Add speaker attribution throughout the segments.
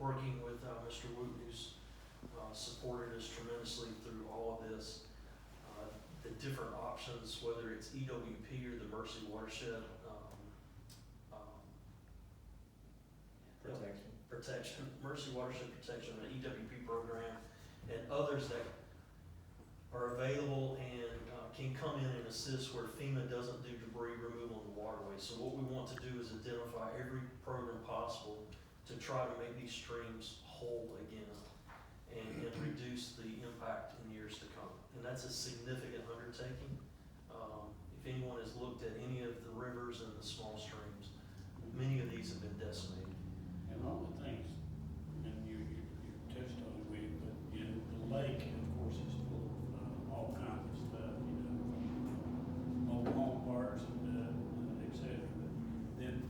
Speaker 1: working with Mr. Wooten, who's supported us tremendously through all of this. The different options, whether it's EWP or the Mercy Watershed protection, Mercy Watershed Protection, the EWP program, and others that are available and can come in and assist where FEMA doesn't do debris removal in the waterway. So what we want to do is identify every program possible to try to make these streams whole again and reduce the impact in years to come. And that's a significant undertaking. If anyone has looked at any of the rivers and the small streams, many of these have been decimated.
Speaker 2: And all the things, and you touched on it, but the lake, of course, is full of all kinds of stuff, mobile home parks and et cetera. But then,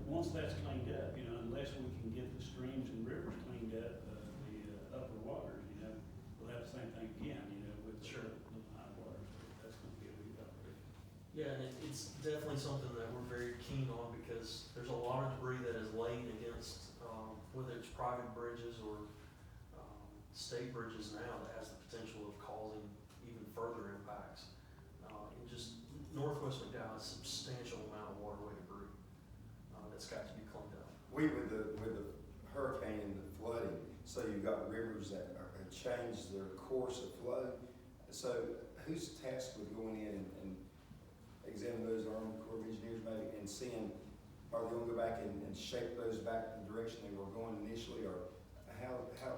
Speaker 2: once that's cleaned up, unless we can get the streams and rivers cleaned up, the upper waters, we'll have the same thing again, with the high waters. That's going to be a big operation.
Speaker 1: Yeah, and it's definitely something that we're very keen on because there's a lot of debris that is laid against, whether it's private bridges or state bridges now that has the potential of causing even further impacts. And just Northwest McDowell has a substantial amount of waterway debris that's got to be cleaned up.
Speaker 3: With the hurricane and the flooding, so you've got rivers that have changed their course of flow. So who's tasked with going in and examine those Army Corps of Engineers maybe and seeing, are they gonna go back and shape those back in the direction they were going initially, or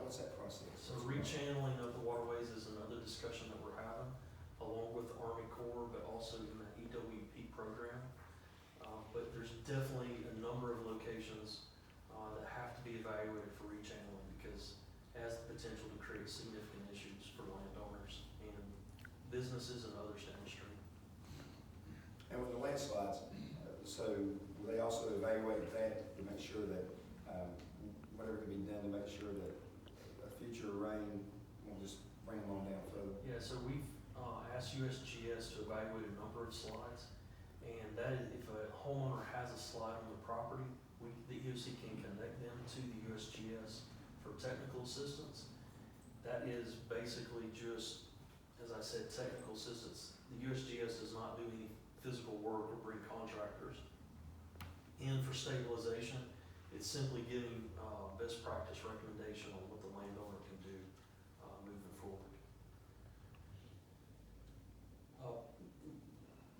Speaker 3: what's that process?
Speaker 1: So rechanneling of the waterways is another discussion that we're having, along with the Army Corps, but also in the EWP program. But there's definitely a number of locations that have to be evaluated for rechanneling because it has the potential to create significant issues for landowners and businesses and others downstream.
Speaker 3: And with the landslides, so will they also evaluate that to make sure that whatever can be done to make sure that a future rain won't just bring them on down further?
Speaker 1: Yeah, so we've asked USGS to evaluate a number of slides, and that is if a homeowner has a slide on the property, the EOC can connect them to the USGS for technical assistance. That is basically just, as I said, technical assistance. The USGS does not do any physical work or bring contractors in for stabilization. It's simply giving best practice recommendation on what the landowner can do moving forward.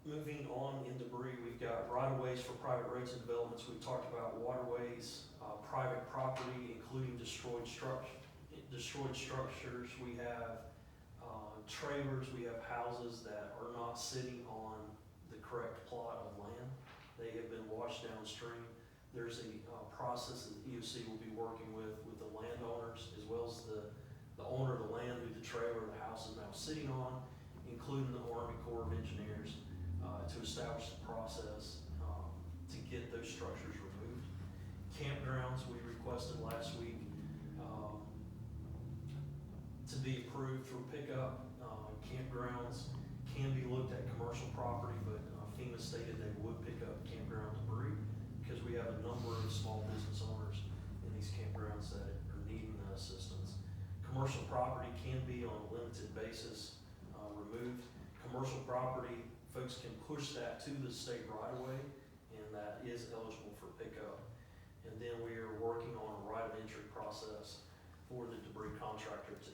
Speaker 1: Moving on in debris, we've got right-of-ways for private roads and developments. We've talked about waterways, private property, including destroyed structures. We have trailers, we have houses that are not sitting on the correct plot of land. They have been washed downstream. There's a process that the EOC will be working with the landowners as well as the owner of the land who the trailer or the house is now sitting on, including the Army Corps of Engineers, to establish the process to get those structures removed. Campgrounds, we requested last week to be approved for pickup. Campgrounds can be looked at commercial property, but FEMA stated they would pick up campground debris because we have a number of small business owners in these campgrounds that are needing that assistance. Commercial property can be on a limited basis removed. Commercial property, folks can push that to the state right away, and that is eligible for pickup. And then we are working on a right of entry process for the debris contractor to